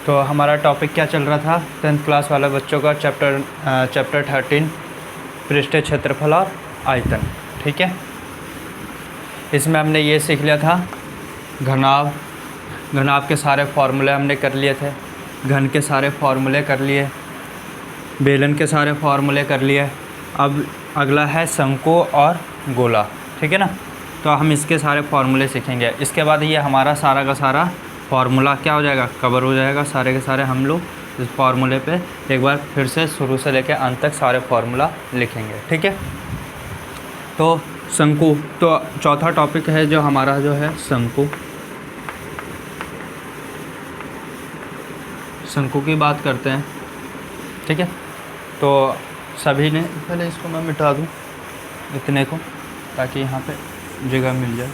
तो हमारा टॉपिक क्या चल रहा था 10th क्लास वाले बच्चों का चैप्टर 13 पृष्ठीय क्षेत्रफल और आयतन। ठीक है, इसमें हमने ये सीख लिया था घनाभ के सारे फार्मूले हमने कर लिए थे, घन के सारे फार्मूले कर लिए, बेलन के सारे फार्मूले कर लिए। अब अगला है शंकु और गोला। ठीक है ना, तो हम इसके सारे फार्मूले सीखेंगे। इसके बाद ये हमारा सारा का सारा फार्मूला क्या हो जाएगा, कवर हो जाएगा। सारे के सारे हम लोग इस फार्मूले पे एक बार फिर से शुरू से लेकर अंत तक सारे फार्मूला लिखेंगे। ठीक है, तो शंकु, तो चौथा टॉपिक है जो हमारा जो है शंकु की बात करते हैं। ठीक है, तो सभी ने, पहले इसको मैं मिटा दूँ इतने को, ताकि यहाँ पे जगह मिल जाए।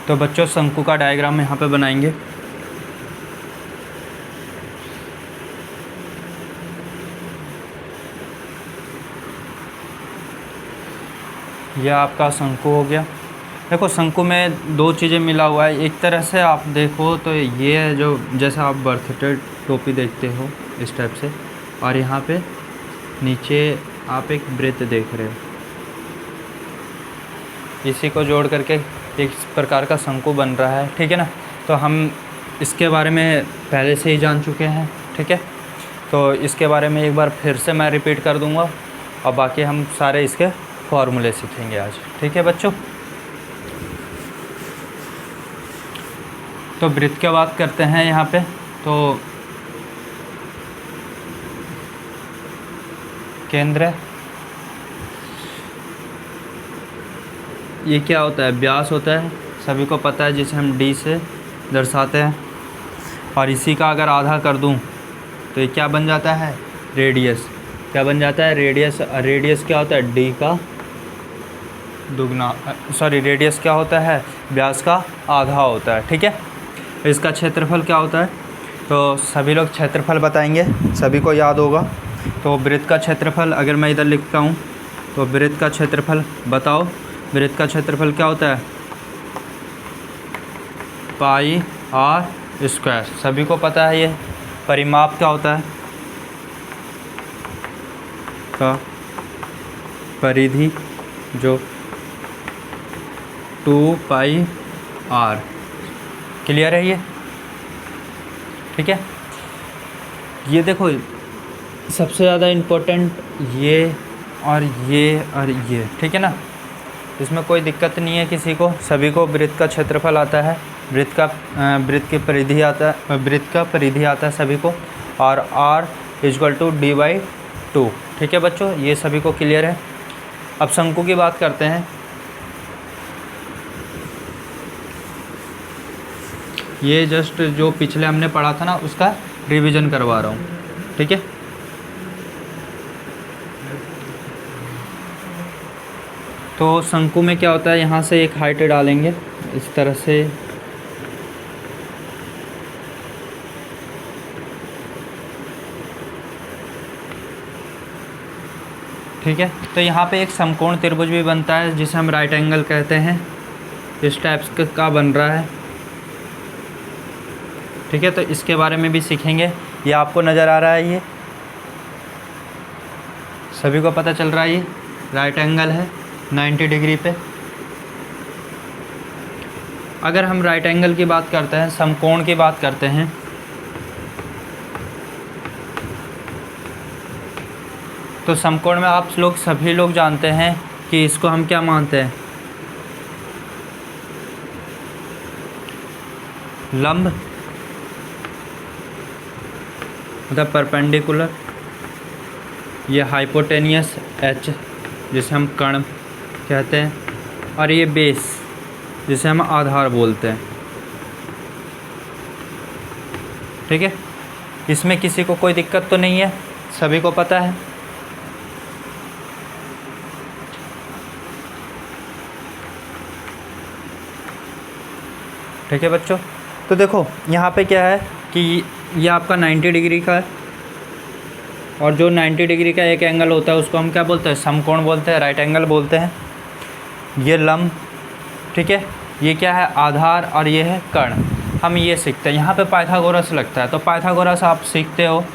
तो बच्चों शंकु का डायग्राम यहाँ पे बनाएंगे। यह आपका शंकु हो गया। देखो शंकु में दो चीज़ें मिला हुआ है। एक तरह से आप देखो तो ये है जो, जैसा आप बर्थडे टोपी देखते हो इस टाइप से, और यहाँ पे नीचे आप एक वृत्त देख रहे हो, इसी को जोड़ करके एक प्रकार का शंकु बन रहा है। ठीक है ना, तो हम इसके बारे में पहले से ही जान चुके हैं। ठीक है, तो इसके बारे में एक बार फिर से मैं रिपीट कर दूंगा और बाकी हम सारे इसके फॉर्मूले सीखेंगे आज। ठीक है बच्चों, तो वृत्त की बात करते हैं यहाँ पे। तो केंद्र, ये क्या होता है, व्यास होता है, सभी को पता है, जिसे हम डी से दर्शाते हैं। और इसी का अगर आधा कर दूं तो ये क्या बन जाता है, रेडियस। क्या बन जाता है, रेडियस। रेडियस क्या होता है, डी का दुगना, सॉरी रेडियस क्या होता है, व्यास का आधा होता है। ठीक है, इसका क्षेत्रफल क्या होता है, तो सभी लोग क्षेत्रफल बताएंगे, सभी को याद होगा। तो वृत्त का क्षेत्रफल अगर मैं इधर लिखता हूँ तो वृत्त का क्षेत्रफल बताओ, वृत्त का क्षेत्रफल क्या होता है, पाई आर स्क्वायर। सभी को पता है ये। परिमाप क्या होता है, का परिधि जो 2 पाई आर। क्लियर है ये। ठीक है, ये देखो सबसे ज़्यादा इम्पोर्टेंट ये और ये और ये। ठीक है ना, इसमें कोई दिक्कत नहीं है किसी को, सभी को वृत्त का क्षेत्रफल आता है, वृत्त की परिधि आता है, वृत्त का परिधि आता है सभी को, और r = d/2। ठीक है बच्चों, ये सभी को क्लियर है। अब शंकु की बात करते हैं। ये जस्ट जो पिछले हमने पढ़ा था ना, उसका रिवीजन करवा रहा हूँ। ठीक है, तो शंकु में क्या होता है, यहाँ से एक हाइट डालेंगे इस तरह से, ठीक है। तो यहाँ पे एक समकोण त्रिभुज भी बनता है जिसे हम राइट एंगल कहते हैं, इस टाइप का बन रहा है। ठीक है, तो इसके बारे में भी सीखेंगे। ये आपको नज़र आ रहा है, ये सभी को पता चल रहा है, ये राइट एंगल है 90 डिग्री पे। अगर हम राइट एंगल की बात करते हैं, समकोण की बात करते हैं, तो समकोण में आप लोग सभी लोग जानते हैं कि इसको हम क्या मानते हैं, लंब मतलब परपेंडिकुलर, ये हाइपोटेनियस h जिसे हम कर्ण कहते हैं, और ये बेस जिसे हम आधार बोलते हैं। ठीक है, इसमें किसी को कोई दिक्कत तो नहीं है, सभी को पता है। ठीक है बच्चों, तो देखो यहाँ पे क्या है कि ये आपका 90 डिग्री का है, और जो 90 डिग्री का एक एंगल होता है उसको हम क्या बोलते हैं, समकोण बोलते हैं, राइट एंगल बोलते हैं। ये लंब, ठीक है, ये क्या है, आधार, और ये है कर्ण। हम ये सीखते हैं, यहाँ पे पाइथागोरस लगता है। तो पाइथागोरस आप सीखते हो।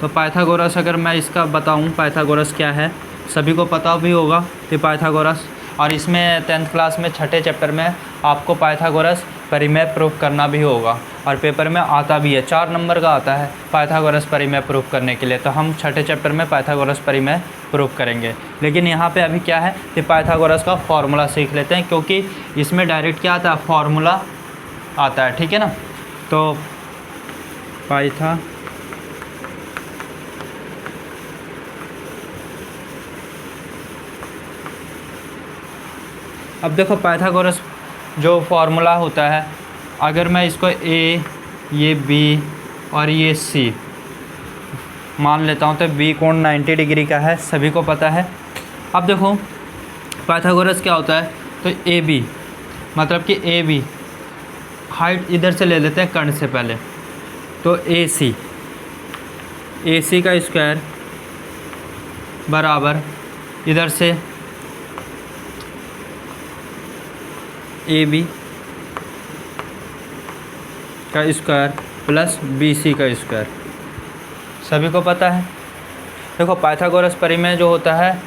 तो पाइथागोरस अगर मैं इसका बताऊँ पाइथागोरस क्या है, सभी को पता भी होगा कि पाइथागोरस, और इसमें 10th क्लास में 6ठे चैप्टर में आपको पाइथागोरस परिमेय प्रूफ करना भी होगा, और पेपर में आता भी है, 4 नंबर का आता है पाइथागोरस परिमेय प्रूफ करने के लिए। तो हम 6ठे चैप्टर में पाइथागोरस परिमेय प्रूफ करेंगे। लेकिन यहाँ पे अभी क्या है कि पाइथागोरस का फॉर्मूला सीख लेते हैं, क्योंकि इसमें डायरेक्ट क्या आता है, फॉर्मूला आता है। ठीक है ना। तो अब देखो पाइथागोरस जो फॉर्मूला होता है, अगर मैं इसको ए, ये बी और ये सी मान लेता हूँ, तो बी कोण 90 डिग्री का है, सभी को पता है। अब देखो पाइथागोरस क्या होता है, तो ए बी मतलब कि ए बी हाइट इधर से ले लेते हैं कर्ण से पहले, तो ए सी का स्क्वायर बराबर इधर से ए बी का स्क्वायर प्लस बी सी का स्क्वायर, सभी को पता है। देखो पाइथागोरस परिमेय जो होता है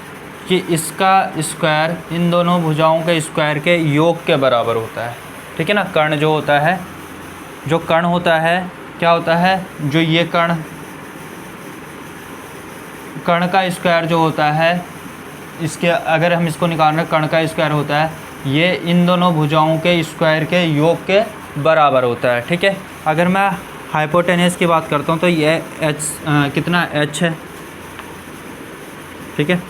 कि इसका स्क्वायर इन दोनों भुजाओं के स्क्वायर के योग के बराबर होता है। ठीक है ना। कर्ण जो होता है, जो कर्ण होता है क्या होता है, जो ये कर्ण का स्क्वायर जो होता है, इसके अगर हम इसको निकाल रहे हैं, कर्ण का स्क्वायर होता है ये इन दोनों भुजाओं के स्क्वायर के योग के बराबर होता है। ठीक है। अगर मैं हाइपोटेन्यूस की बात करता हूँ तो ये कितना h है। ठीक है।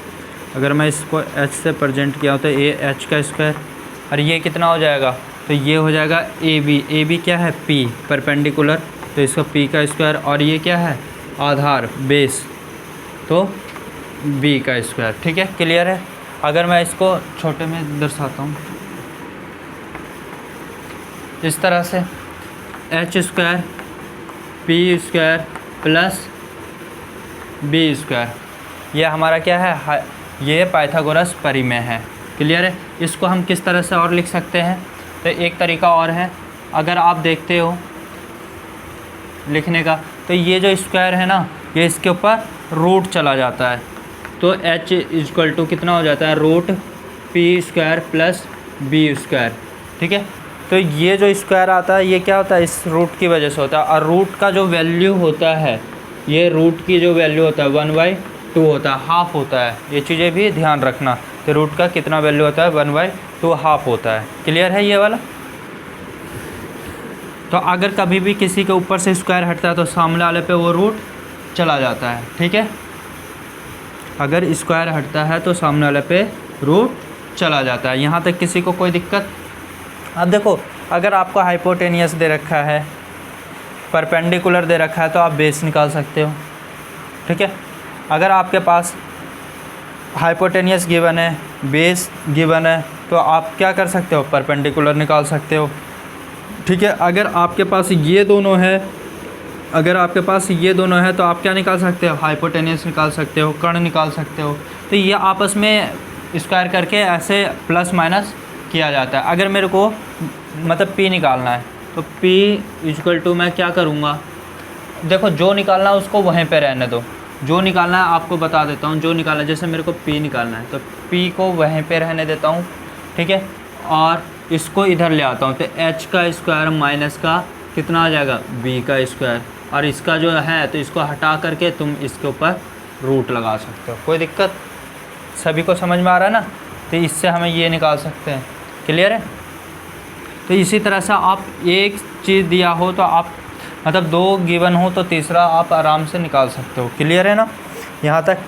अगर मैं इसको h से प्रेजेंट किया तो ये h का स्क्वायर, और ये कितना हो जाएगा, तो ये हो जाएगा ए बी क्या है, p परपेंडिकुलर, तो इसका p का स्क्वायर, और ये क्या है, आधार बेस, तो b का स्क्वायर। ठीक है। क्लियर है। अगर मैं इसको छोटे में दर्शाता हूँ इस तरह से, h square p square plus b square, ये हमारा क्या है, ये पाइथागोरस परिमेय है। क्लियर है। इसको हम किस तरह से और लिख सकते हैं, तो एक तरीका और है, अगर आप देखते हो लिखने का, तो ये जो स्क्वायर है ना, ये इसके ऊपर रूट चला जाता है, तो h इक्वल टू कितना हो जाता है, root p square plus b square. ठीक है। तो ये जो स्क्वायर आता है ये क्या होता है, इस रूट की वजह से होता है, और रूट का जो वैल्यू होता है, ये रूट की जो वैल्यू होता है 1/2 होता है, हाफ होता है। ये चीज़ें भी ध्यान रखना। तो रूट का कितना वैल्यू होता है, 1/2 हाफ होता है। क्लियर है ये वाला। तो अगर कभी भी किसी के ऊपर से स्क्वायर हटता है तो सामने वाले पे वो रूट चला जाता है। ठीक है। अगर स्क्वायर हटता है तो सामने वाले पे रूट चला जाता है। यहाँ तक किसी को कोई दिक्कत। अब देखो अगर आपको हाइपोटेनियस दे रखा है, परपेंडिकुलर दे रखा है, तो आप बेस निकाल सकते हो। ठीक है। अगर आपके पास हाइपोटेनियस गिवन है, बेस गिवन है, तो आप क्या कर सकते हो, परपेंडिकुलर निकाल सकते हो। ठीक है। अगर आपके पास ये दोनों है, तो आप क्या निकाल सकते हो, हाइपोटेनियस निकाल सकते हो, कर्ण निकाल सकते हो। तो ये आपस में स्क्वायर करके ऐसे प्लस माइनस किया जाता है। अगर मेरे को मतलब p निकालना है, तो p इक्वल टू मैं क्या करूँगा, देखो जो निकालना है उसको वहीं पे रहने दो। जो निकालना है आपको बता देता हूँ, जो निकालना है, जैसे मेरे को p निकालना है तो p को वहीं पे रहने देता हूँ। ठीक है। और इसको इधर ले आता हूँ, तो h का स्क्वायर माइनस का कितना आ जाएगा, b का स्क्वायर, और इसका जो है तो इसको हटा करके तुम इसके ऊपर रूट लगा सकते हो। कोई दिक्कत, सभी को समझ में आ रहा है ना। तो इससे हमें ये निकाल सकते हैं। क्लियर है। तो इसी तरह से आप एक चीज़ दिया हो तो आप मतलब 2 गिवन हो तो तीसरा आप आराम से निकाल सकते हो। क्लियर है ना यहाँ तक।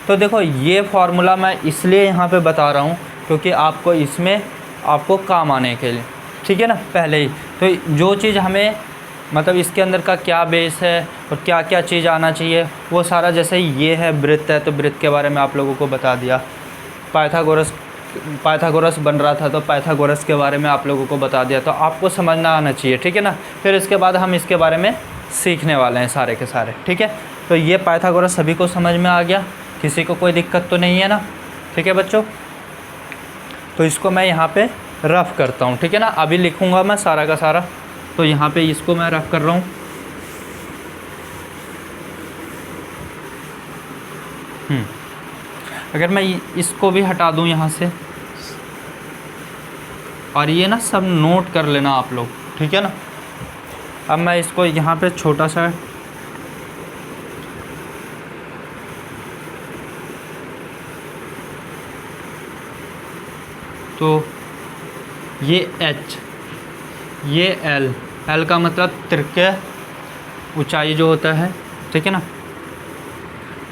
तो देखो ये फार्मूला मैं इसलिए यहाँ पे बता रहा हूँ क्योंकि आपको इसमें आपको काम आने के लिए। ठीक है ना। पहले ही तो जो चीज़ हमें मतलब इसके अंदर का क्या बेस है और क्या क्या चीज़ आना चाहिए वो सारा, जैसे ये है वृत्त है तो वृत्त के बारे में आप लोगों को बता दिया। पाइथागोरस बन रहा था तो पाइथागोरस के बारे में आप लोगों को बता दिया। तो आपको समझना आना चाहिए। ठीक है ना। फिर इसके बाद हम इसके बारे में सीखने वाले हैं सारे के सारे। ठीक है। तो ये पाइथागोरस सभी को समझ में आ गया, किसी को कोई दिक्कत तो नहीं है ना। ठीक है बच्चों। तो इसको मैं यहाँ पे रफ़ करता हूँ, ठीक है ना। अभी लिखूँगा मैं सारा का सारा, तो यहाँ पे इसको मैं रफ़ कर रहा हूँ। अगर मैं इसको भी हटा दूँ यहाँ से, और ये ना सब नोट कर लेना आप लोग, ठीक है ना। अब मैं इसको यहाँ पे छोटा सा तो ये H, ये L का मतलब तिरके ऊंचाई जो होता है, ठीक है ना।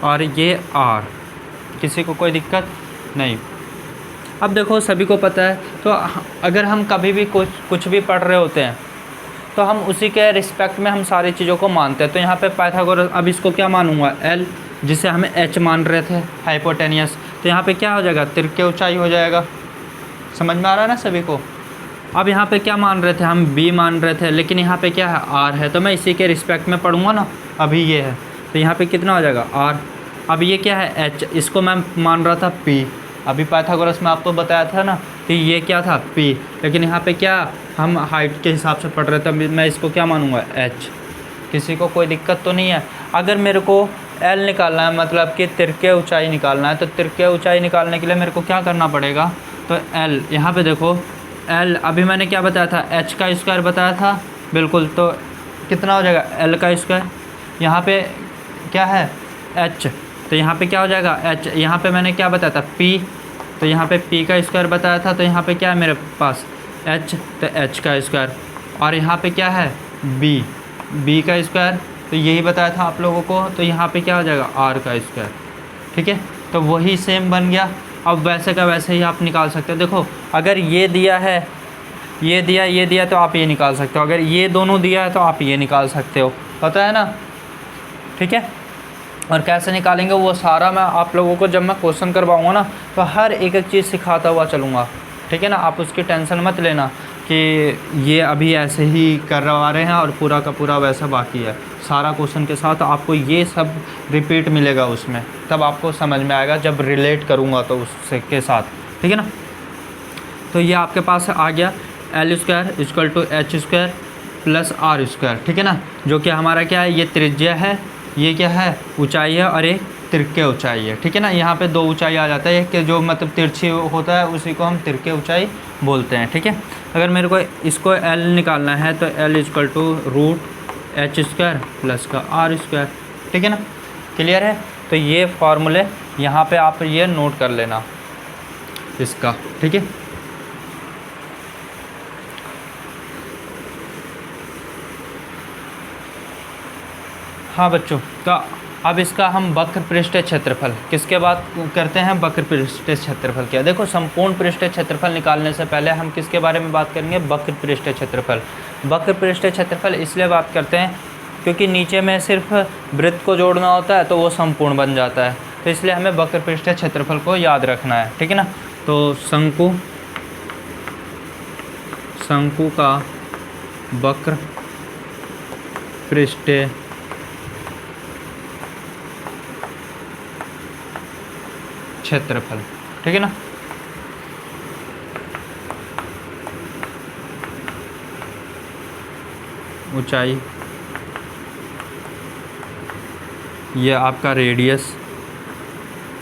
और ये R, किसी को कोई दिक्कत नहीं। अब देखो सभी को पता है, तो अगर हम कभी भी कुछ भी पढ़ रहे होते हैं तो हम उसी के रिस्पेक्ट में हम सारी चीज़ों को मानते हैं। तो यहाँ पे पाइथागोरस, अब इसको क्या मानूंगा, L, जिसे हमें H मान रहे थे, हाइपोटेनियस, तो यहाँ पे क्या हो जाएगा, तिरके ऊंचाई हो जाएगा। समझ में आ रहा है ना सभी को। अब यहाँ पे क्या मान रहे थे हम, B मान रहे थे, लेकिन यहाँ पे क्या है, R है, तो मैं इसी के रिस्पेक्ट में पढ़ूंगा ना। अभी ये है तो यहाँ पे कितना हो जाएगा, R। अब ये क्या है, H, इसको मैं मान रहा था P। अभी पाइथागोरस में आपको बताया था ना कि ये क्या था, P, लेकिन यहाँ पे क्या हम हाइट के हिसाब से पढ़ रहे थे, मैं इसको क्या मानूंगा, H। किसी को कोई दिक्कत तो नहीं है। अगर मेरे को L निकालना है, मतलब कि तिरके ऊंचाई निकालना है, तो तिरके ऊंचाई निकालने के लिए मेरे को क्या करना पड़ेगा, तो L, यहाँ पे देखो L, अभी मैंने क्या बताया था, H का स्क्वायर बताया था, बिल्कुल। तो कितना हो जाएगा, L का स्क्वायर, यहाँ पे क्या है, H, तो यहाँ पे क्या हो जाएगा, H। यहाँ पे मैंने क्या बताया था, P, तो यहाँ पे P का स्क्वायर बताया था, तो यहाँ पे क्या है मेरे पास, H, तो H का स्क्वायर। और यहाँ पे क्या है, B का स्क्वायर, तो यही बताया था आप लोगों को, तो यहाँ पे क्या हो जाएगा, R का स्क्वायर, ठीक है। तो वही सेम बन गया। अब वैसे का वैसे ही आप निकाल सकते हो। देखो अगर ये दिया है, ये दिया तो आप ये निकाल सकते हो, अगर ये दोनों दिया है तो आप ये निकाल सकते हो, पता है ना, ठीक है। और कैसे निकालेंगे वो सारा मैं आप लोगों को जब मैं क्वेश्चन करवाऊँगा ना, तो हर एक चीज़ सिखाता हुआ चलूँगा, ठीक है ना। आप उसकी टेंशन मत लेना कि ये अभी ऐसे ही करवा रहे हैं और पूरा का पूरा वैसा बाकी है। सारा क्वेश्चन के साथ आपको ये सब रिपीट मिलेगा उसमें, तब आपको समझ में आएगा जब रिलेट करूँगा तो उससे के साथ, ठीक है ना। तो ये आपके पास आ गया L square equal to H square plus R square, ठीक है ना। जो कि हमारा क्या है, ये त्रिज्या है, ये क्या है, ऊंचाई है, और एक तिरके ऊंचाई है, ठीक है ना। यहाँ पे दो ऊंचाई आ जाता है, कि जो मतलब तिरछी होता है उसी को हम तिरके ऊंचाई बोलते हैं, ठीक है। अगर मेरे को इसको L निकालना है तो L equal to root H square plus का R स्क्वायर, ठीक है ना। क्लियर है। तो ये फार्मूले यहाँ पे आप ये नोट कर लेना इसका, ठीक है। हाँ बच्चों, तो अब इसका हम वक्र पृष्ठीय क्षेत्रफल किसके बात करते हैं, वक्र पृष्ठीय क्षेत्रफल क्या। देखो संपूर्ण पृष्ठीय क्षेत्रफल निकालने से पहले हम किसके बारे में बात करेंगे, वक्र पृष्ठीय क्षेत्रफल। वक्र पृष्ठीय क्षेत्रफल इसलिए बात करते हैं क्योंकि नीचे में सिर्फ वृत्त को जोड़ना होता है तो वो संपूर्ण बन जाता है, तो इसलिए हमें वक्र पृष्ठीय क्षेत्रफल को याद रखना है, ठीक है ना। तो शंकु का वक्र पृष्ठीय क्षेत्रफल, ठीक है ना। ऊंचाई, ये आपका रेडियस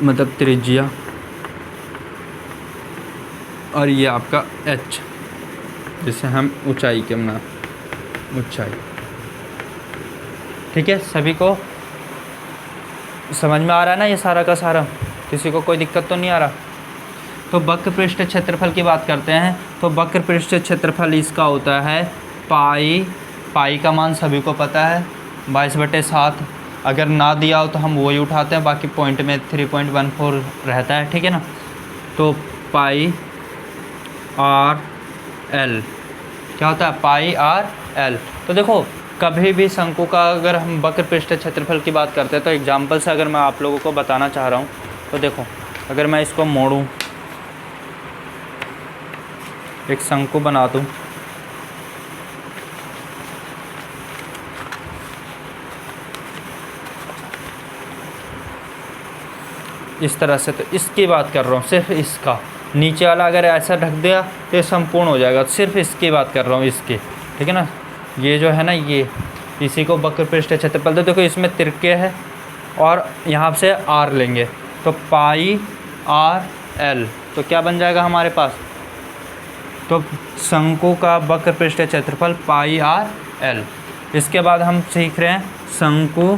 मतलब त्रिज्या, और ये आपका H, जिसे हम ऊंचाई के नाम, ऊंचाई, ठीक है। सभी को समझ में आ रहा है ना ये सारा का सारा, किसी को कोई दिक्कत तो नहीं आ रहा। तो वक्र पृष्ठीय क्षेत्रफल की बात करते हैं, तो वक्र पृष्ठीय क्षेत्रफल इसका होता है पाई का मान सभी को पता है 22/7। अगर ना दिया हो तो हम वही उठाते हैं, बाकी पॉइंट में 3.14 रहता है, ठीक है ना। तो पाई आर एल क्या होता है, पाई आर एल। तो देखो कभी भी शंकु का अगर हम वक्र पृष्ठीय क्षेत्रफल की बात करते हैं, तो एग्जाम्पल से अगर मैं आप लोगों को बताना चाह रहा हूँ, तो देखो अगर मैं इसको मोड़ूँ, एक शंकु बना दूँ, इस तरह से, तो इसकी बात कर रहा हूँ सिर्फ इसका, नीचे वाला अगर ऐसा ढक दिया तो ये संपूर्ण हो जाएगा। सिर्फ इसकी बात कर रहा हूँ, इसकी, ठीक है ना। ये जो है ना, ये इसी को वक्र पृष्ठ क्षेत्रफल। तो देखो इसमें तिरके है और यहाँ से r लेंगे तो पाई r l, तो क्या बन जाएगा हमारे पास, तो शंकु का वक्र पृष्ठ क्षेत्रफल पाई r l। इसके बाद हम सीख रहे हैं शंकु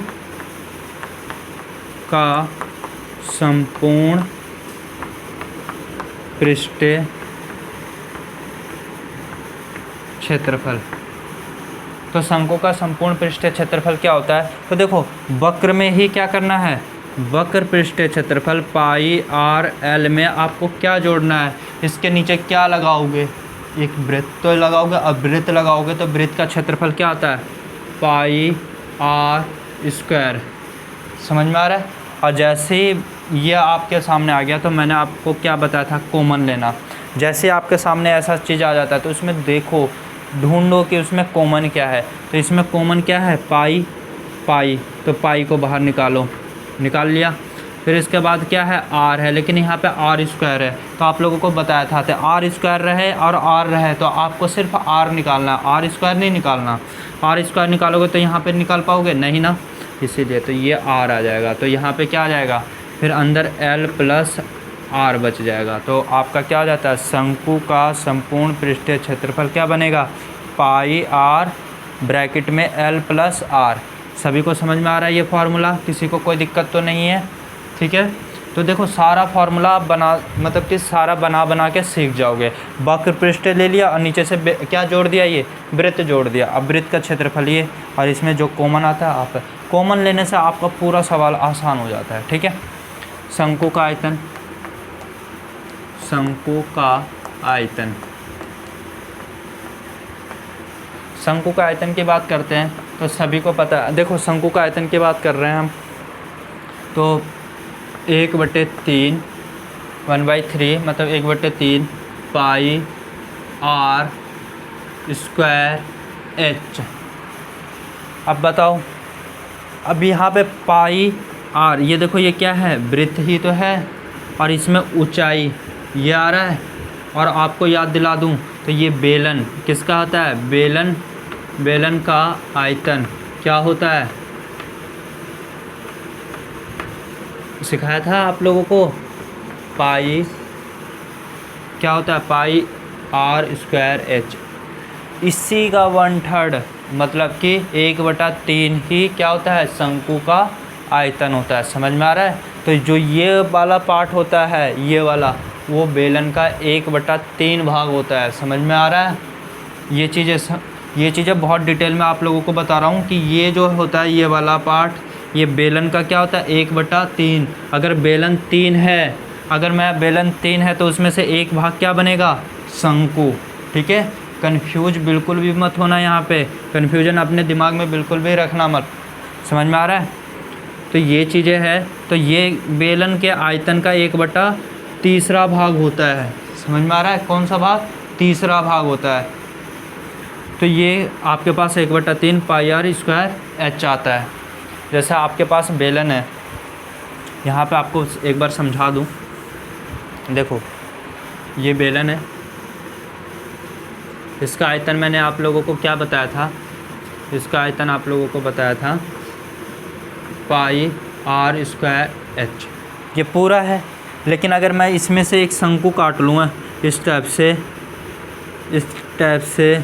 का संपूर्ण पृष्ठीय क्षेत्रफल। तो शंकु का संपूर्ण पृष्ठीय क्षेत्रफल क्या होता है, तो देखो वक्र में ही क्या करना है, वक्र पृष्ठीय क्षेत्रफल पाई r l में आपको क्या जोड़ना है, इसके नीचे क्या लगाओगे, एक वृत्त तो लगाओगे। अब वृत्त लगाओगे तो वृत्त का क्षेत्रफल क्या आता है, पाई r स्क्वायर। समझ में आ रहा है। और जैसे ही ये आपके सामने आ गया तो मैंने आपको क्या बताया था, कॉमन लेना। जैसे आपके सामने ऐसा चीज़ आ जाता है तो उसमें देखो, ढूंढो कि उसमें कॉमन क्या है। तो इसमें कॉमन क्या है, पाई, पाई, तो पाई को बाहर निकालो, निकाल लिया। फिर इसके बाद क्या है, आर है, लेकिन यहाँ पे आर स्क्वायर है। तो आप लोगों को बताया था तो आर स्क्वायर रहे और आर रहे तो आपको सिर्फ आर निकालना है, आर स्क्वायर नहीं निकालना। आर स्क्वायर निकालोगे तो यहाँ पे निकाल पाओगे नहीं ना, इसीलिए तो ये आर आ जाएगा। तो यहाँ पे क्या आ जाएगा, फिर अंदर एल प्लस आर बच जाएगा। तो आपका क्या हो जाता है, शंकु का संपूर्ण पृष्ठीय क्षेत्रफल क्या बनेगा, पाई आर ब्रैकेट में एल प्लस आर। सभी को समझ में आ रहा है ये फार्मूला, किसी को कोई दिक्कत तो नहीं है, ठीक है। तो देखो सारा फार्मूला आप बना, मतलब कि सारा बना के सीख जाओगे। वक्र पृष्ठ ले लिया और नीचे से क्या जोड़ दिया, ये वृत्त जोड़ दिया। अब वृत्त का क्षेत्रफल ये, और इसमें जो कॉमन आता है आप कॉमन लेने से आपका पूरा सवाल आसान हो जाता है, ठीक है। शंकु का आयतन, शंकु का आयतन, शंकु का आयतन की बात करते हैं तो सभी को पता है। देखो शंकु का आयतन की बात कर रहे हैं हम, तो 1/3 1/3 मतलब 1/3 पाई r स्क्वायर h। अब बताओ, अब यहाँ पे पाई r, ये देखो ये क्या है, वृत्त ही तो है, और इसमें ऊंचाई ये आ रहा है। और आपको याद दिला दूँ तो ये बेलन किसका होता है, बेलन, बेलन का आयतन क्या होता है, सिखाया था आप लोगों को, पाई क्या होता है, पाई r स्क्वायर h। इसी का 1/3 मतलब कि 1/3 ही क्या होता है, शंकु का आयतन होता है। समझ में आ रहा है। तो जो ये वाला पार्ट होता है, ये वाला, वो बेलन का 1/3 भाग होता है। समझ में आ रहा है। ये चीज़ें बहुत डिटेल में आप लोगों को बता रहा हूँ कि ये जो होता है, ये वाला पार्ट, ये बेलन का क्या होता है, 1/3। अगर बेलन 3 है, अगर मैं बेलन 3 है तो उसमें से एक भाग क्या बनेगा, शंकु, ठीक है। कंफ्यूज बिल्कुल भी मत होना, यहाँ पे कंफ्यूजन अपने दिमाग में बिल्कुल भी रखना मत। समझ में आ रहा है। तो ये चीज़ें हैं, तो ये बेलन के आयतन का 1/3 भाग होता है। समझ में आ रहा है, कौन सा भाग, तीसरा भाग होता है। तो ये आपके पास 1/3 पाई r स्क्वायर h आता है। जैसा आपके पास बेलन है, यहाँ पे आपको एक बार समझा दूँ। देखो ये बेलन है, इसका आयतन मैंने आप लोगों को क्या बताया था, इसका आयतन आप लोगों को बताया था पाई r स्क्वायर h। ये पूरा है, लेकिन अगर मैं इसमें से एक शंकु काट लूँगा इस टाइप से, इस टाइप से,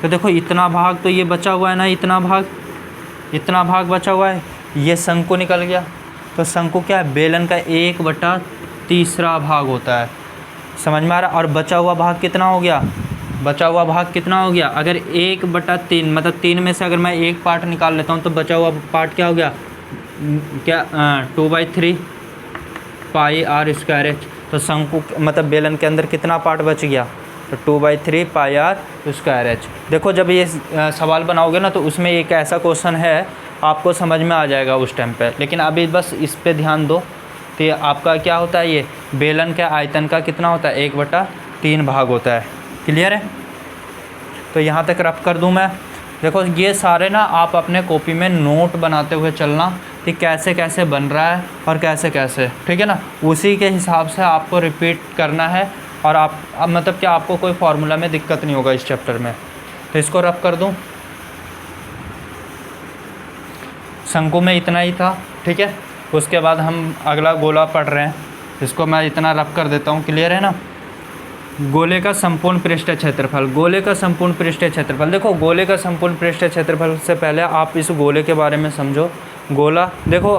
तो देखो इतना भाग तो ये बचा हुआ है ना, इतना भाग बचा हुआ है, ये शंकु निकल गया। तो शंकु क्या है, बेलन का 1/3 भाग होता है। समझ में आ रहा। और बचा हुआ भाग कितना हो गया, बचा हुआ भाग कितना हो गया, अगर 1/3 मतलब 3 में से अगर मैं एक पार्ट निकाल लेता हूँ तो बचा हुआ पार्ट क्या हो गया, क्या 2/3 पाई r स्क्वायर h। तो शंकु मतलब बेलन के अंदर कितना पार्ट बच गया, तो 2/3 पाई r स्क्वायर h। देखो जब ये सवाल बनाओगे ना तो उसमें एक ऐसा क्वेश्चन है, आपको समझ में आ जाएगा उस टाइम पे। लेकिन अभी बस इस पे ध्यान दो। तो ये आपका क्या होता है, ये बेलन के आयतन का कितना होता है, 1/3 भाग होता है। क्लियर है। तो यहाँ तक रफ कर दूँ मैं। देखो ये सारे ना आप अपने कॉपी में नोट बनाते हुए चलना, कि कैसे कैसे बन रहा है और कैसे कैसे, ठीक है ना। उसी के हिसाब से आपको रिपीट करना है और आप मतलब कि आपको कोई फार्मूला में दिक्कत नहीं होगा इस चैप्टर में। तो इसको रफ कर दूं, शंकु में इतना ही था, ठीक है। उसके बाद हम अगला गोला पढ़ रहे हैं, इसको मैं इतना रफ कर देता हूँ, क्लियर है ना। गोले का संपूर्ण पृष्ठीय क्षेत्रफल, गोले का संपूर्ण पृष्ठीय क्षेत्रफल। देखो गोले का संपूर्ण पृष्ठीय क्षेत्रफल से पहले आप इस गोले के बारे में समझो। गोला देखो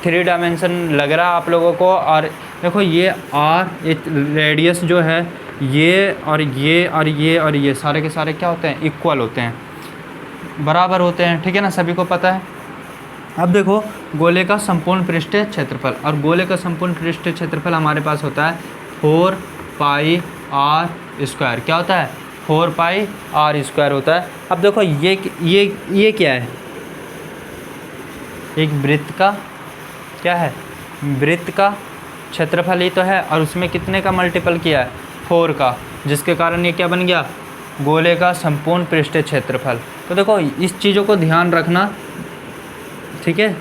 3 डायमेंशन लग रहा है आप लोगों को, और देखो ये आर एक रेडियस जो है ये और ये और ये और ये सारे के सारे क्या होते हैं, इक्वल होते हैं, बराबर होते हैं, ठीक है ना, सभी को पता है। अब देखो गोले का संपूर्ण पृष्ठीय क्षेत्रफल, और गोले का संपूर्ण पृष्ठीय क्षेत्रफल हमारे पास होता है 4 पाई आर स्क्वायर। क्या होता है, 4 पाई आर स्क्वायर होता है। अब देखो ये क्या है, एक वृत्त का क्या है, वृत्त का क्षेत्रफल ही तो है, और उसमें कितने का मल्टीपल किया है, 4 का, जिसके कारण ये क्या बन गया, गोले का संपूर्ण पृष्ठीय क्षेत्रफल। तो देखो इस चीज़ों को ध्यान रखना, ठीक है।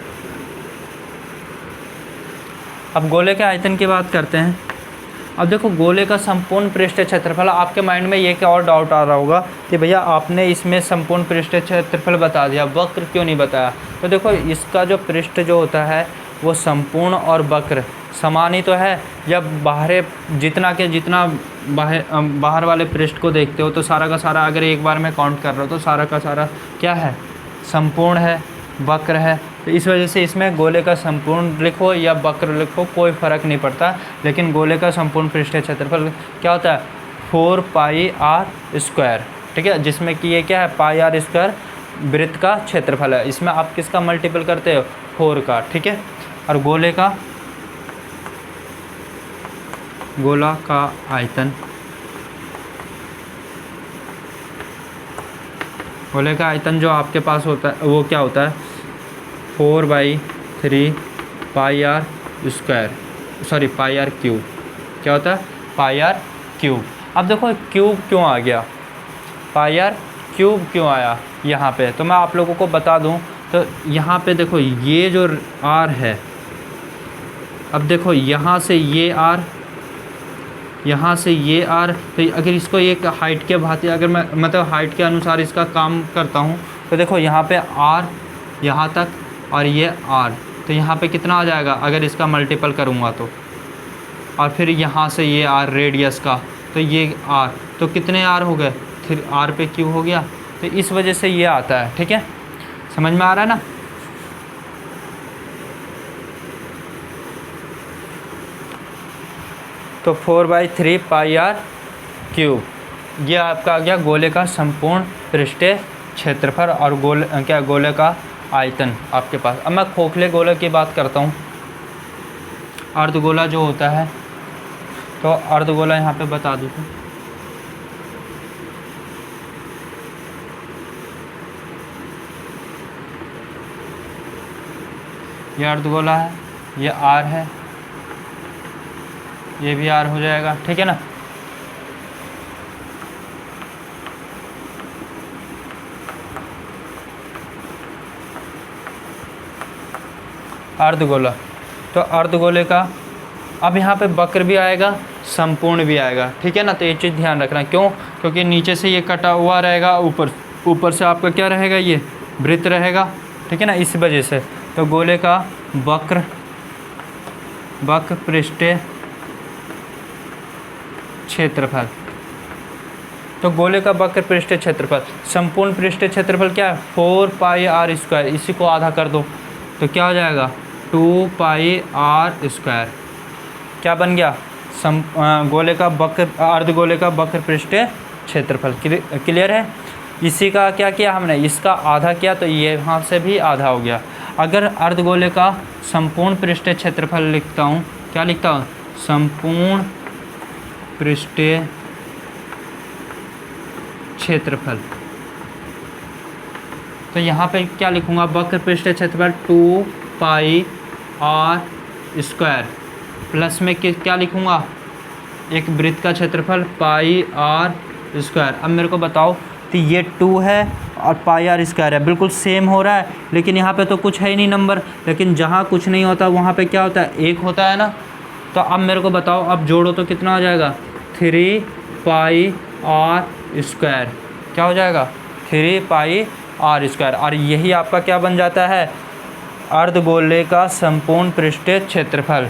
अब गोले के आयतन की बात करते हैं। अब देखो गोले का संपूर्ण पृष्ठीय क्षेत्रफल, आपके माइंड में ये क्या और डाउट आ रहा होगा कि भैया आपने इसमें संपूर्ण पृष्ठीय क्षेत्रफल बता दिया, वक्र क्यों नहीं बताया। तो देखो इसका जो पृष्ठ जो होता है वो संपूर्ण और वक्र समान ही तो है। जब बाहर जितना के जितना बाहर वाले पृष्ठ को देखते हो तो सारा का सारा अगर एक बार में काउंट कर रहे हो तो सारा का सारा क्या है, संपूर्ण है, वक्र है। तो इस वजह से इसमें गोले का संपूर्ण लिखो या वक्र लिखो कोई फ़र्क नहीं पड़ता, लेकिन गोले का संपूर्ण पृष्ठीय क्षेत्रफल क्या होता है, 4 पाई आर स्क्वायर, ठीक है, जिसमें कि ये क्या है, पाई आर स्क्वायर वृत्त का क्षेत्रफल है। इसमें आप किसका मल्टीपल करते हो, 4 का, ठीक है। और गोले का गोला का आयतन, गोले का आयतन जो आपके पास होता है वो क्या होता है, 4/3 pi r square, sorry pi r cube. क्या होता है, पाई आर क्यूब। अब देखो क्यूब क्यों आ गया, पाई आर क्यूब क्यों आया यहाँ पे, तो मैं आप लोगों को बता दूँ। तो यहाँ पे देखो ये जो आर है, अब देखो यहाँ से ये आर, यहाँ से ये आर, तो अगर इसको एक हाइट के भांति अगर मैं मतलब हाइट के अनुसार इसका काम करता हूँ तो देखो यहाँ पे आर यहाँ तक और ये आर, तो यहाँ पे कितना आ जाएगा अगर इसका मल्टीपल करूँगा तो, और फिर यहाँ से ये आर रेडियस का, तो ये आर, तो कितने आर हो गए, फिर आर पे क्यू हो गया। तो इस वजह से ये आता है, ठीक है, समझ में आ रहा है ना। तो 4/3 पाई आर क्यूब, ये आपका आ गया गोले का संपूर्ण पृष्ठीय क्षेत्रफल और गोले का आयतन आपके पास। अब मैं खोखले गोले की बात करता हूँ। अर्धगोला जो होता है, तो अर्धगोला यहाँ पे बता दूँ, ये अर्धगोला है, ये आर है, ये भी आर हो जाएगा, ठीक है ना। अर्धगोला, तो अर्धगोले का अब यहाँ पे वक्र भी आएगा, संपूर्ण भी आएगा, ठीक है ना। तो ये चीज़ ध्यान रखना, क्यों, क्योंकि नीचे से ये कटा हुआ रहेगा, ऊपर से आपका क्या रहेगा, ये वृत्त रहेगा, ठीक है ना, इस वजह से। तो गोले का वक्र पृष्ठीय क्षेत्रफल, तो गोले का वक्र पृष्ठीय क्षेत्रफल, संपूर्ण पृष्ठीय क्षेत्रफल क्या है, 4 पाई आर स्क्वायर, इसी को आधा कर दो तो क्या हो जाएगा, 2 पाई आर स्क्वायर। क्या बन गया, गोले का वक्र, अर्धगोले का वक्र पृष्ठीय क्षेत्रफल। क्लियर है। इसी का क्या किया हमने, इसका आधा किया, तो ये यहाँ से भी आधा हो गया। अगर अर्धगोले का संपूर्ण पृष्ठीय क्षेत्रफल लिखता हूँ, क्या लिखता हूँ, संपूर्ण पृष्ठीय क्षेत्रफल, तो यहाँ पे क्या लिखूँगा, वक्र पृष्ठीय क्षेत्रफल 2 पाई आर स्क्वायर, प्लस में क्या लिखूँगा, एक वृत्त का क्षेत्रफल पाई आर स्क्वायर। अब मेरे को बताओ, तो ये 2 है और पाई आर स्क्वायर है, बिल्कुल सेम हो रहा है। लेकिन यहाँ पे तो कुछ है ही नहीं नंबर, लेकिन जहाँ कुछ नहीं होता वहाँ पे क्या होता है, 1 होता है ना। तो अब मेरे को बताओ, अब जोड़ो तो कितना हो जाएगा, 3 पाई आर स्क्वायर। क्या हो जाएगा, 3 पाई आर स्क्वायर। और यही आपका क्या बन जाता है, अर्धगोले का संपूर्ण पृष्ठीय क्षेत्रफल।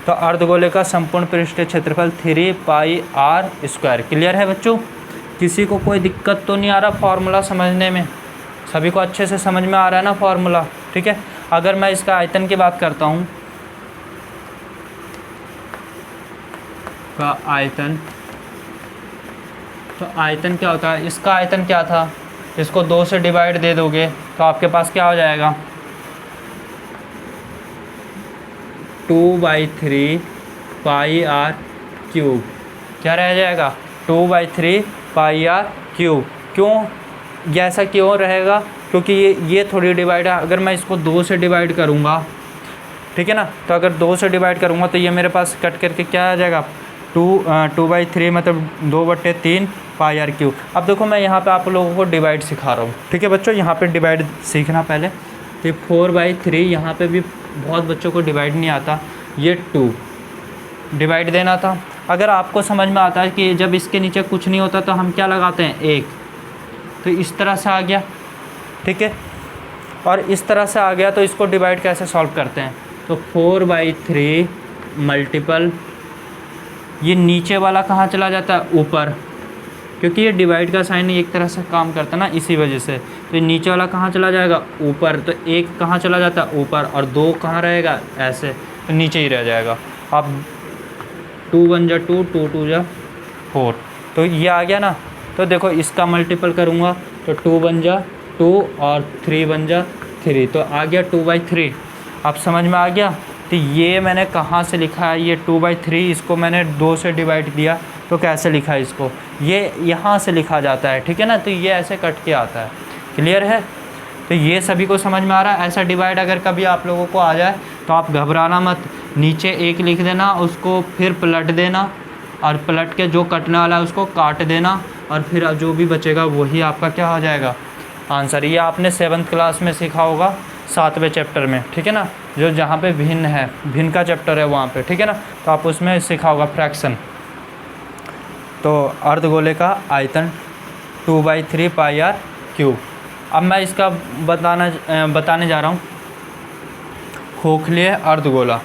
तो अर्धगोले का संपूर्ण पृष्ठीय क्षेत्रफल 3 पाई आर स्क्वायर। क्लियर है बच्चों? किसी को कोई दिक्कत तो नहीं आ रहा फार्मूला समझने में? सभी को अच्छे से समझ में आ रहा है ना फार्मूला? ठीक है। अगर मैं इसका आयतन की बात करता हूँ, का आयतन, तो आयतन क्या होता है, इसका आयतन क्या था, इसको 2 से डिवाइड दे दोगे तो आपके पास क्या हो जाएगा, 2/3 पाई आर क्यूब। क्या रह जाएगा, 2/3 पाई आर क्यूब। क्यों, ये ऐसा क्यों रहेगा, क्योंकि ये थोड़ी डिवाइड है। अगर मैं इसको 2 से डिवाइड करूँगा, ठीक है ना, तो अगर 2 से डिवाइड करूँगा तो ये मेरे पास कट करके क्या आ जाएगा, 2/3 मतलब 2/3 पाई आर क्यूब। अब देखो मैं यहाँ पे आप लोगों को डिवाइड सिखा रहा हूँ, ठीक है बच्चों, यहाँ पे डिवाइड सीखना पहले। तो 4/3, यहाँ पे भी बहुत बच्चों को डिवाइड नहीं आता, ये 2 डिवाइड देना था। अगर आपको समझ में आता है कि जब इसके नीचे कुछ नहीं होता तो हम क्या लगाते हैं, 1, तो इस तरह से आ गया, ठीक है। और इस तरह से आ गया तो इसको डिवाइड कैसे सॉल्व करते हैं, तो 4/3 मल्टीपल, ये नीचे वाला कहाँ चला जाता है, ऊपर, क्योंकि ये डिवाइड का साइन एक तरह से काम करता है ना, इसी वजह से। तो ये नीचे वाला कहाँ चला जाएगा, ऊपर, तो 1 कहाँ चला जाता है, ऊपर, और 2 कहाँ रहेगा, ऐसे, तो नीचे ही रह जाएगा। अब 2 1 जा 2, 2 2 जा 4, तो ये आ गया ना। तो देखो इसका मल्टीपल करूँगा तो 2 1 जा 2 और 3 1 जा 3, तो आ गया 2/3। अब समझ में आ गया। तो ये मैंने कहाँ से लिखा है, ये 2/3, इसको मैंने 2 से डिवाइड किया तो कैसे लिखा है इसको, ये यहाँ से लिखा जाता है, ठीक है ना। तो ये ऐसे कट के आता है। क्लियर है? तो ये सभी को समझ में आ रहा है। ऐसा डिवाइड अगर कभी आप लोगों को आ जाए तो आप घबराना मत, नीचे 1 लिख देना, उसको फिर पलट देना, और पलट के जो कटने वाला है उसको काट देना, और फिर जो भी बचेगा वही आपका क्या हो जाएगा, आंसर। ये आपने 7th क्लास में सीखा होगा, 7वें चैप्टर में, ठीक है ना, जो जहाँ पे भिन्न है, भिन्न का चैप्टर है वहाँ पे, ठीक है ना। तो आप उसमें सीखा होगा फ्रैक्शन। तो अर्धगोले का आयतन 2/3 पाई आर क्यूब। अब मैं इसका बताने जा रहा हूँ खोखले अर्धगोला।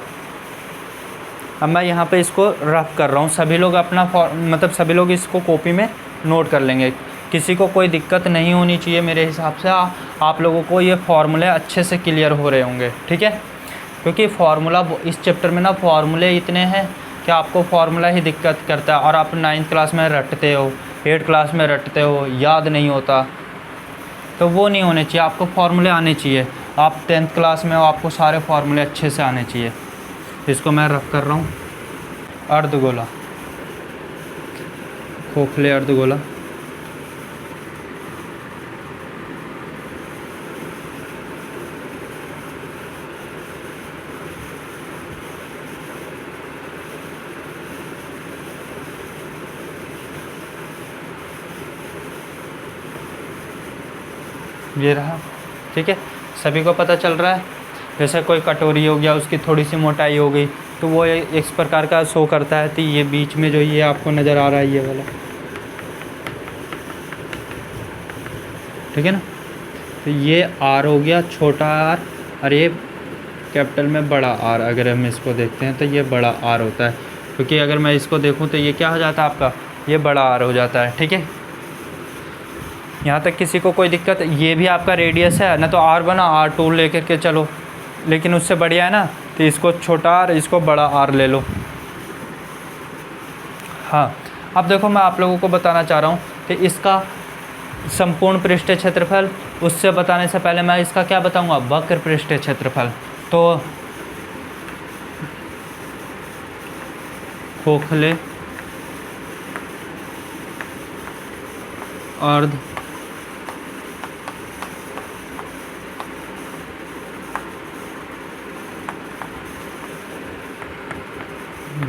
अब मैं यहाँ पे इसको रफ कर रहा हूँ, सभी लोग अपना मतलब सभी लोग इसको कॉपी में नोट कर लेंगे, किसी को कोई दिक्कत नहीं होनी चाहिए। मेरे हिसाब से आप लोगों को ये फार्मूले अच्छे से क्लियर हो रहे होंगे, ठीक है। क्योंकि फार्मूला इस चैप्टर में ना फार्मूले इतने हैं कि आपको फार्मूला ही दिक्कत करता है, और आप 9th क्लास में रटते हो, 8th क्लास में रटते हो, याद नहीं होता, तो वो नहीं होने चाहिए। आपको फार्मूले आने चाहिए। आप 10th क्लास में हो, आपको सारे फार्मूले अच्छे से आने चाहिए। इसको मैं रफ कर रहा हूँ, अर्धगोला, खोखले अर्धगोला। ये रहा, ठीक है, सभी को पता चल रहा है। जैसे कोई कटोरी हो गया, उसकी थोड़ी सी मोटाई हो गई, तो वो इस प्रकार का शो करता है। तो ये बीच में जो ये आपको नज़र आ रहा है, ये वाला, ठीक है ना। तो ये आर हो गया, छोटा आर, और ये कैपिटल में बड़ा आर। अगर हम इसको देखते हैं तो ये बड़ा आर होता है, क्योंकि अगर मैं इसको देखूं तो ये क्या हो जाता है आपका, ये बड़ा आर हो जाता है, ठीक है। यहाँ तक किसी को कोई दिक्कत? ये भी आपका रेडियस है ना, तो R1 R2 लेकर के चलो, लेकिन उससे बढ़िया है ना, तो इसको छोटा आर, इसको बड़ा आर ले लो। हाँ, अब देखो मैं आप लोगों को बताना चाह रहा हूँ कि इसका संपूर्ण पृष्ठीय क्षेत्रफल, उससे बताने से पहले मैं इसका क्या बताऊँगा, वक्र पृष्ठीय क्षेत्रफल। तो खोखले अर्ध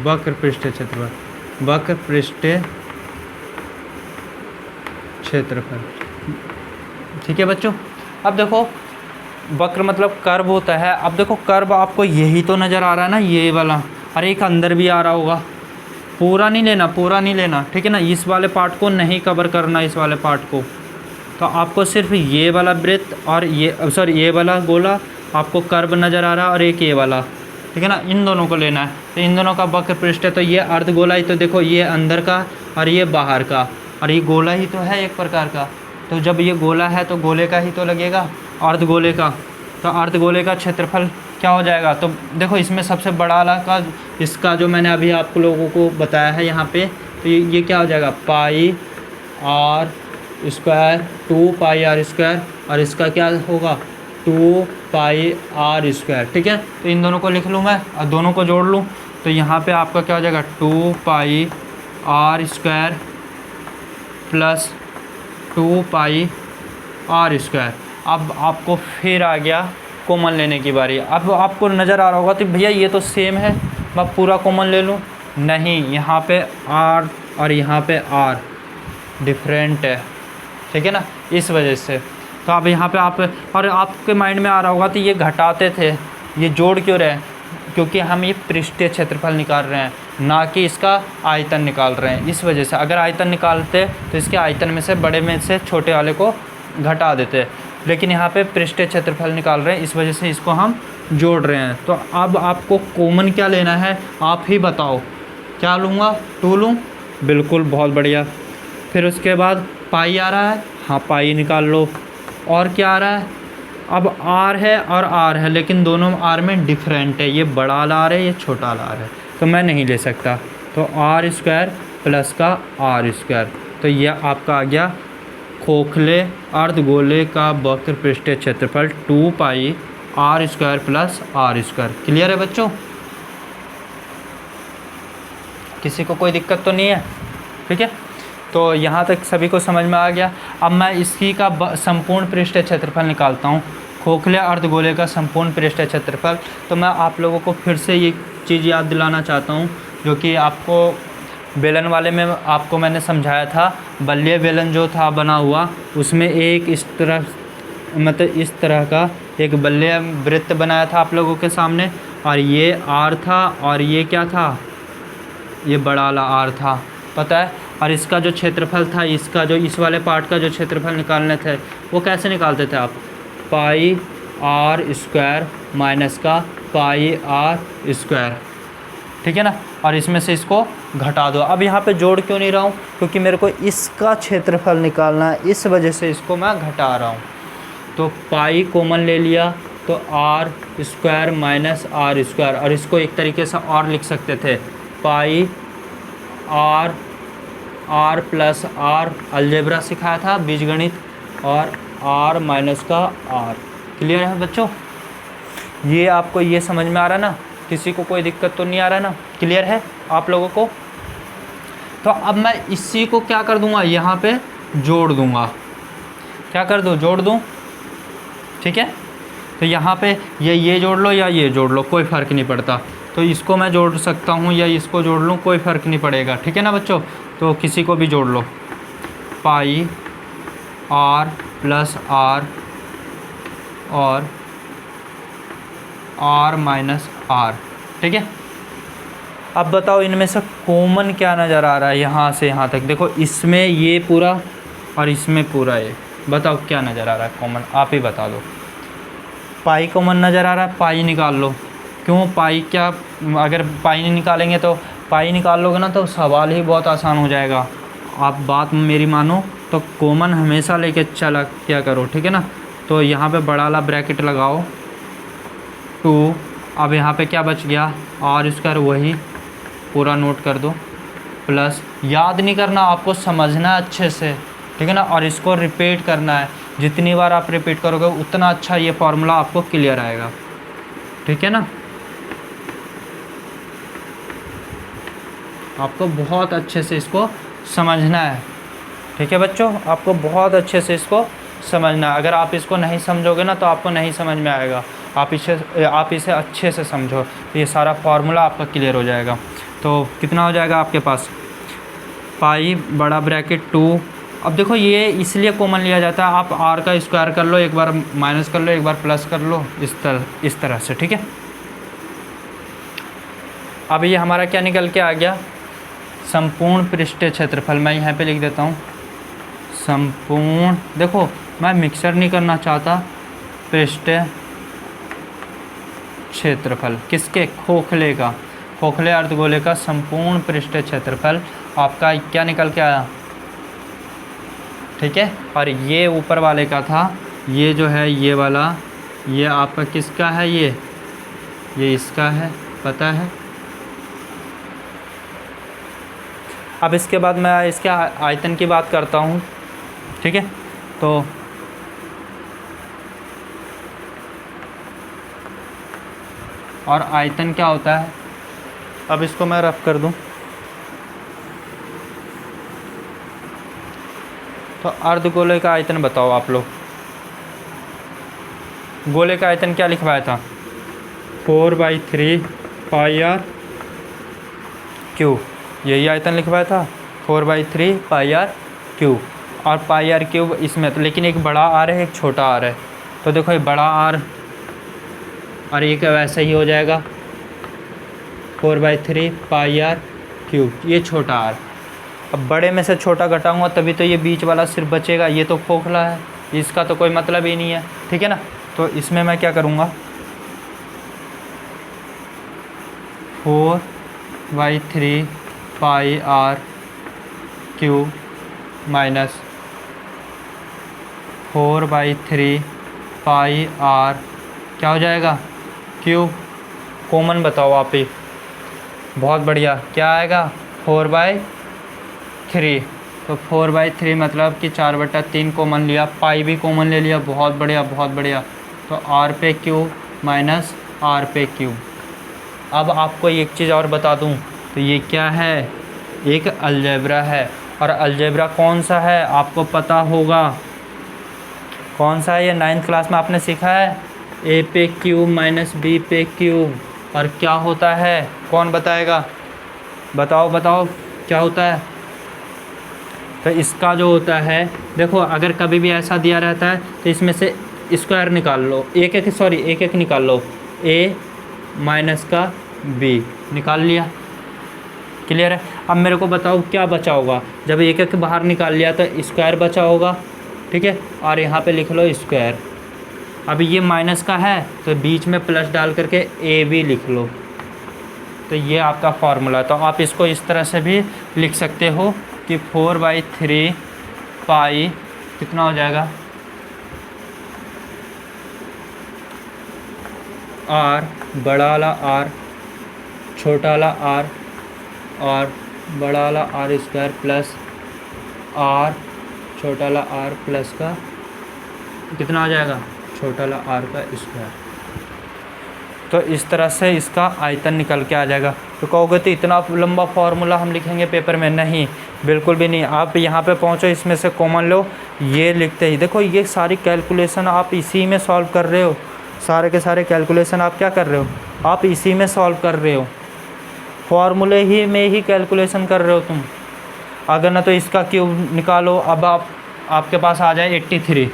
वक्र पृष्ठीय क्षेत्रफल, वक्र पृष्ठीय क्षेत्रफल। ठीक है बच्चों। अब देखो वक्र मतलब कर्व होता है। अब देखो कर्व आपको यही तो नज़र आ रहा है ना, ये वाला, और एक अंदर भी आ रहा होगा। पूरा नहीं लेना, पूरा नहीं लेना, ठीक है ना। इस वाले पार्ट को नहीं कवर करना, इस वाले पार्ट को। तो आपको सिर्फ ये वाला वृत्त और ये वाला गोला आपको कर्व नज़र आ रहा है, और एक ये वाला, ठीक है ना, इन दोनों को लेना है। तो इन दोनों का वक्र पृष्ठ है, तो ये अर्धगोला ही तो देखो, ये अंदर का और ये बाहर का, और ये गोला ही तो है एक प्रकार का। तो जब ये गोला है तो गोले का ही तो लगेगा, अर्धगोले का। तो अर्धगोले का क्षेत्रफल क्या हो जाएगा? तो देखो इसमें सबसे बड़ा वाला का, इसका जो मैंने अभी आप लोगों को बताया है यहाँ पे, तो ये क्या हो जाएगा? Pi r square, 2 pi r square, और इसका क्या होगा? 2 पाई आर स्क्वायर। ठीक है, तो इन दोनों को लिख लूँ मैं और दोनों को जोड़ लूँ, तो यहाँ पे आपका क्या हो जाएगा? 2 pi r square plus 2 pi r square. अब आपको फिर आ गया कॉमन लेने की बारी। अब आपको नज़र आ रहा होगा तो भैया ये तो सेम है, मैं पूरा कॉमन ले लूँ? नहीं, यहाँ पे आर और यहाँ पे आर डिफरेंट है, ठीक है ना, इस वजह से। तो अब यहाँ पे आप, और आपके माइंड में आ रहा होगा तो ये घटाते थे, ये जोड़ क्यों रहे? क्योंकि हम ये पृष्ठीय क्षेत्रफल निकाल रहे हैं, ना कि इसका आयतन निकाल रहे हैं, इस वजह से। अगर आयतन निकालते तो इसके आयतन में से बड़े में से छोटे वाले को घटा देते, लेकिन यहाँ पे पृष्ठीय क्षेत्रफल निकाल रहे हैं, इस वजह से इसको हम जोड़ रहे हैं। तो अब आपको कॉमन क्या लेना है, आप ही बताओ। क्या लूँगा? 2 लूँ? बिल्कुल, बहुत बढ़िया। फिर उसके बाद पाई आ रहा है, हाँ पाई निकाल लो। और क्या आ रहा है? अब आर है और आर है, लेकिन दोनों आर में डिफरेंट है, ये बड़ा वाला आर है, ये छोटा वाला आर है, तो मैं नहीं ले सकता। तो आर स्क्वायर प्लस का आर स्क्वायर, तो यह आपका आ गया खोखले अर्धगोले का वक्र पृष्ठीय क्षेत्रफल 2 pi r square plus r square. Clear है बच्चों? किसी को कोई दिक्कत तो नहीं है? ठीक है, तो यहाँ तक सभी को समझ में आ गया। अब मैं इसी का संपूर्ण पृष्ठीय क्षेत्रफल निकालता हूँ, खोखले अर्धगोले का संपूर्ण पृष्ठीय क्षेत्रफल। तो मैं आप लोगों को फिर से ये चीज़ याद दिलाना चाहता हूँ, जो कि आपको बेलन वाले में आपको मैंने समझाया था। बल्य बेलन जो था बना हुआ, उसमें एक इस तरह, मतलब इस तरह का एक बल्य वृत्त बनाया था आप लोगों के सामने, और ये आर था, और ये क्या था? ये बड़ा वाला आर था, पता है। और इसका जो क्षेत्रफल था, इसका जो इस वाले पार्ट का जो क्षेत्रफल निकालने थे, वो कैसे निकालते थे आप? पाई आर स्क्वायर माइनस का पाई आर स्क्वायर, ठीक है ना। और इसमें से इसको घटा दो। अब यहाँ पे जोड़ क्यों नहीं रहा हूँ? क्योंकि मेरे को इसका क्षेत्रफल निकालना है, इस वजह से इसको मैं घटा रहा हूँ। तो पाई कॉमन ले लिया, तो r square minus r square, और इसको एक तरीके से और लिख सकते थे, pi r plus r, algebra सिखाया था, बीजगणित, और आर माइनस का आर। क्लियर है बच्चों? ये आपको ये समझ में आ रहा है ना? किसी को कोई दिक्कत तो नहीं आ रहा ना? क्लियर है आप लोगों को? तो अब मैं इसी को क्या कर दूंगा, यहाँ पे जोड़ दूंगा। क्या कर दूँ? जोड़ दूँ, ठीक है। तो यहाँ पे ये जोड़ लो या ये जोड़ लो, कोई फ़र्क नहीं पड़ता। तो इसको मैं जोड़ सकता हूँ या इसको जोड़ लूँ, कोई फ़र्क नहीं पड़ेगा, ठीक है ना बच्चों। तो किसी को भी जोड़ लो, पाई आर प्लस आर और आर माइनस आर, ठीक है। अब बताओ इनमें से कॉमन क्या नज़र आ रहा है? यहाँ से यहाँ तक देखो, इसमें ये पूरा और इसमें पूरा ये, बताओ क्या नज़र आ रहा है कॉमन? आप ही बता दो। पाई कॉमन नज़र आ रहा है, पाई निकाल लो। क्यों पाई? क्या अगर पाई नहीं निकालेंगे तो, पाई निकाल लोगे ना तो सवाल ही बहुत आसान हो जाएगा। आप बात मेरी मानो तो कॉमन हमेशा लेके चला क्या करो, ठीक है ना। तो यहाँ पे बड़ा वाला ब्रैकेट लगाओ 2, अब यहाँ पे क्या बच गया? आर स्क्वायर, वही पूरा नोट कर दो, प्लस याद नहीं करना, आपको समझना अच्छे से, ठीक है ना। और इसको रिपीट करना है, जितनी बार आप रिपीट करोगे उतना अच्छा ये फॉर्मूला आपको क्लियर आएगा, ठीक है ना। आपको बहुत अच्छे से इसको समझना है, ठीक है बच्चों, आपको बहुत अच्छे से इसको समझना है। अगर आप इसको नहीं समझोगे ना तो आपको नहीं समझ में आएगा। आप इसे अच्छे से समझो, तो ये सारा फार्मूला आपका क्लियर हो जाएगा। तो कितना हो जाएगा आपके पास? पाई बड़ा ब्रैकेट 2 अब देखो ये इसलिए कॉमन लिया जाता है, आप आर का स्क्वायर कर लो, एक बार माइनस कर लो, एक बार प्लस कर लो, इस तरह से, ठीक है। अब ये हमारा क्या निकल के आ गया, संपूर्ण पृष्ठीय क्षेत्रफल। मैं यहाँ पे लिख देता हूँ संपूर्ण, देखो मैं मिक्सर नहीं करना चाहता, पृष्ठीय क्षेत्रफल किसके, खोखले का, खोखले अर्धगोले का संपूर्ण पृष्ठीय क्षेत्रफल आपका क्या निकल के आया, ठीक है। और ये ऊपर वाले का था, ये जो है ये वाला, ये आपका किसका है, ये इसका है, पता है। अब इसके बाद मैं इसके आयतन की बात करता हूँ, ठीक है। तो और आयतन क्या होता है, अब इसको मैं रफ कर दूँ तो अर्धगोले का आयतन बताओ आप लोग। गोले का आयतन क्या लिखवाया था, 4/3 पाई आर क्यू, यही आयतन लिखवाया था, 4/3 पाई आर क्यू। और पाई आर क्यूब इसमें तो, लेकिन एक बड़ा आर है एक छोटा आर है, तो देखो ये बड़ा आर और एक वैसे ही हो जाएगा 4/3 पाई आर क्यूब, ये छोटा आर। अब बड़े में से छोटा घटाऊंगा तभी तो ये बीच वाला सिर्फ बचेगा, ये तो खोखला है, इसका तो कोई मतलब ही नहीं है, ठीक है ना। तो इसमें मैं क्या करूँगा, 4/3 pi r cube minus 4/3 pi r क्या हो जाएगा, क्यूब। कॉमन बताओ आप ही, बहुत बढ़िया, क्या आएगा 4/3, तो 4/3 मतलब कि 4/3 कॉमन लिया, पाई भी कॉमन ले लिया, बहुत बढ़िया बहुत बढ़िया। तो आर पे क्यूब माइनस आर पे क्यूब। अब आपको एक चीज़ और बता दूं, तो ये क्या है, एक अलजेब्रा है, और अलजेब्रा कौन सा है आपको पता होगा, कौन सा है, ये 9th क्लास में आपने सीखा है, ए पे क्यूब माइनस बी पे क्यूब। और क्या होता है, कौन बताएगा, बताओ बताओ क्या होता है। तो इसका जो होता है, देखो अगर कभी भी ऐसा दिया रहता है तो इसमें से स्क्वायर निकाल लो, एक एक निकाल लो, ए माइनस का बी निकाल लिया, क्लियर है। अब मेरे को बताओ क्या बचा होगा, जब एक एक बाहर निकाल लिया तो स्क्वायर बचा होगा, ठीक है। और यहाँ पे लिख लो स्क्वायर। अब ये माइनस का है तो बीच में प्लस डाल करके ए बी लिख लो, तो ये आपका फार्मूला। तो आप इसको इस तरह से भी लिख सकते हो कि 4/3 पाई कितना हो जाएगा, आर बड़ा वाला आर छोटा वाला आर और बड़ा वाला आर स्क्वायर प्लस आर छोटा वाला आर प्लस का कितना आ जाएगा, छोटा वाला आर का स्क्वायर। तो इस तरह से इसका आयतन निकल के आ जाएगा। तो कहोगे तो इतना लंबा फार्मूला हम लिखेंगे पेपर में, नहीं बिल्कुल भी नहीं। आप यहाँ पे पहुँचो, इसमें से कॉमन लो, ये लिखते ही देखो ये सारी कैलकुलेशन आप इसी में सॉल्व कर रहे हो, सारे के सारे कैलकुलेशन आप क्या कर रहे हो, आप इसी में सॉल्व कर रहे हो, फार्मूले ही में ही कैलकुलेशन कर रहे हो तुम। अगर ना तो इसका क्यूब निकालो, अब आपके पास आ जाए 83,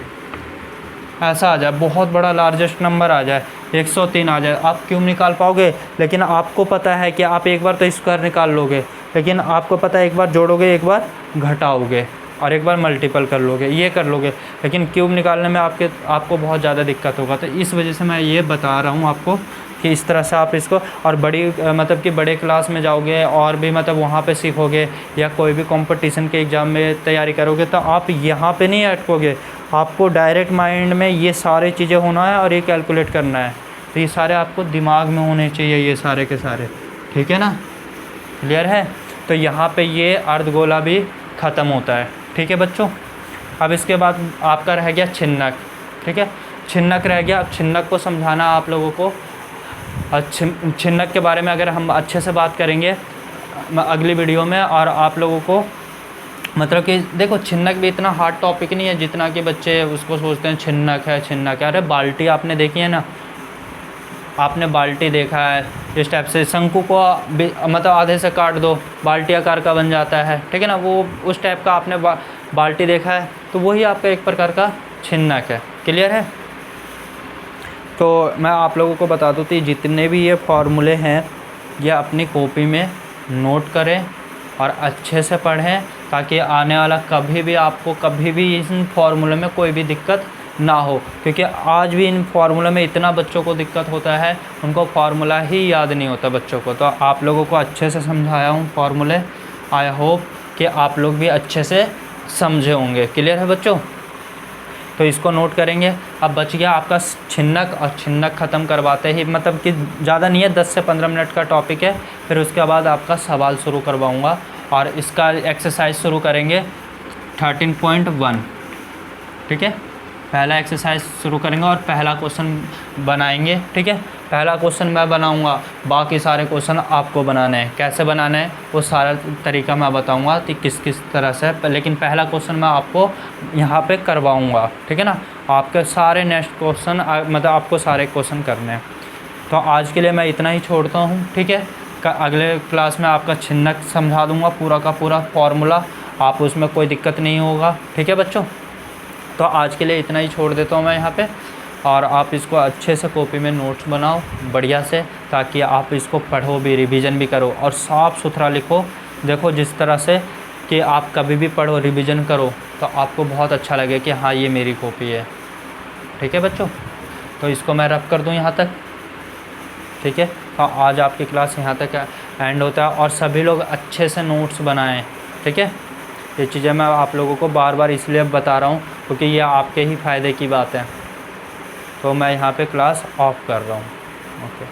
ऐसा आ जाए, बहुत बड़ा लार्जेस्ट नंबर आ जाए 103 आ जाए, आप क्यूब निकाल पाओगे। लेकिन आपको पता है कि आप एक बार तो स्क्वायर निकाल लोगे, लेकिन आपको पता है एक बार जोड़ोगे, एक बार घटाओगे और एक बार मल्टीपल कर लोगे, ये कर लोगे, लेकिन क्यूब निकालने में आपको बहुत ज़्यादा दिक्कत होगा। तो इस वजह से मैं ये बता रहा हूँ आपको कि इस तरह से आप इसको, और बड़ी मतलब कि बड़े क्लास में जाओगे और भी मतलब वहाँ पे सीखोगे, या कोई भी कंपटीशन के एग्ज़ाम में तैयारी करोगे, तो आप यहाँ पे नहीं अटकोगे, आपको डायरेक्ट माइंड में ये सारी चीज़ें होना है और ये कैलकुलेट करना है। तो ये सारे आपको दिमाग में होने चाहिए, ये सारे के सारे, ठीक है ना, क्लियर है। तो यहाँ पे ये अर्धगोला भी ख़त्म होता है, ठीक है बच्चों। अब इसके बाद आपका रह गया छिन्नक, ठीक है, छिन्नक रह गया। अब छिन्नक को समझाना आप लोगों को, छिन्नक के बारे में अगर हम अच्छे से बात करेंगे अगली वीडियो में, और आप लोगों को मतलब कि देखो छिन्नक भी इतना हार्ड टॉपिक नहीं है जितना कि बच्चे उसको सोचते हैं छिन्नक है छिन्नक है। अरे बाल्टी आपने देखी है ना, आपने बाल्टी देखा है, इस टाइप से शंकु को मतलब आधे से काट दो, बाल्टी आकार का बन जाता है, ठीक है ना, वो उस टाइप का आपने बाल्टी देखा है, तो वही आपका एक प्रकार का छिन्नक है। क्लियर है? तो मैं आप लोगों को बता दूँ कि जितने भी ये फॉर्मूले हैं ये अपनी कॉपी में नोट करें और अच्छे से पढ़ें, ताकि आने वाला कभी भी इन फार्मूले में कोई भी दिक्कत ना हो। क्योंकि आज भी इन फार्मूले में इतना बच्चों को दिक्कत होता है, उनको फार्मूला ही याद नहीं होता बच्चों को। तो आप लोगों को अच्छे से समझाया हूँ फार्मूले। आई होप कि आप लोग भी अच्छे से समझे होंगे। क्लियर है बच्चों? तो इसको नोट करेंगे। अब बच गया आपका छिन्नक, और छिन्नक ख़त्म करवाते ही, मतलब कि ज़्यादा नहीं है, 10 से 15 मिनट का टॉपिक है। फिर उसके बाद आपका सवाल शुरू करवाऊँगा और इसका एक्सरसाइज शुरू करेंगे 13.1। ठीक है, पहला एक्सरसाइज शुरू करेंगे और पहला क्वेश्चन बनाएंगे। ठीक है, पहला क्वेश्चन मैं बनाऊंगा, बाकी सारे क्वेश्चन आपको बनाने हैं। कैसे बनाना है वो सारा तरीका मैं बताऊंगा कि किस किस तरह से, लेकिन पहला क्वेश्चन मैं आपको यहाँ पे करवाऊंगा। ठीक है ना? आपके सारे नेक्स्ट क्वेश्चन, मतलब आपको सारे क्वेश्चन करने हैं। तो आज के लिए मैं इतना ही छोड़ता हूँ। ठीक है, अगले क्लास में आपका छिन्नक समझा दूँगा, पूरा का पूरा फॉर्मूला, आप उसमें कोई दिक्कत नहीं होगा। ठीक है बच्चों? तो आज के लिए इतना ही छोड़ देता हूँ मैं यहाँ पे, और आप इसको अच्छे से कॉपी में नोट्स बनाओ बढ़िया से, ताकि आप इसको पढ़ो भी, रिवीजन भी करो और साफ़ सुथरा लिखो। देखो जिस तरह से कि आप कभी भी पढ़ो, रिवीजन करो, तो आपको बहुत अच्छा लगे कि हाँ ये मेरी कॉपी है। ठीक है बच्चों? तो इसको मैं रब कर दूँ यहाँ तक। ठीक है, तो आज आपकी क्लास यहाँ तक एंड होता है, और सभी लोग अच्छे से नोट्स बनाएँ। ठीक है, ये चीज़ें मैं आप लोगों को बार बार इसलिए बता रहा हूँ क्योंकि ये आपके ही फ़ायदे की बात है। तो मैं यहाँ पे क्लास ऑफ कर रहा हूँ। ओके।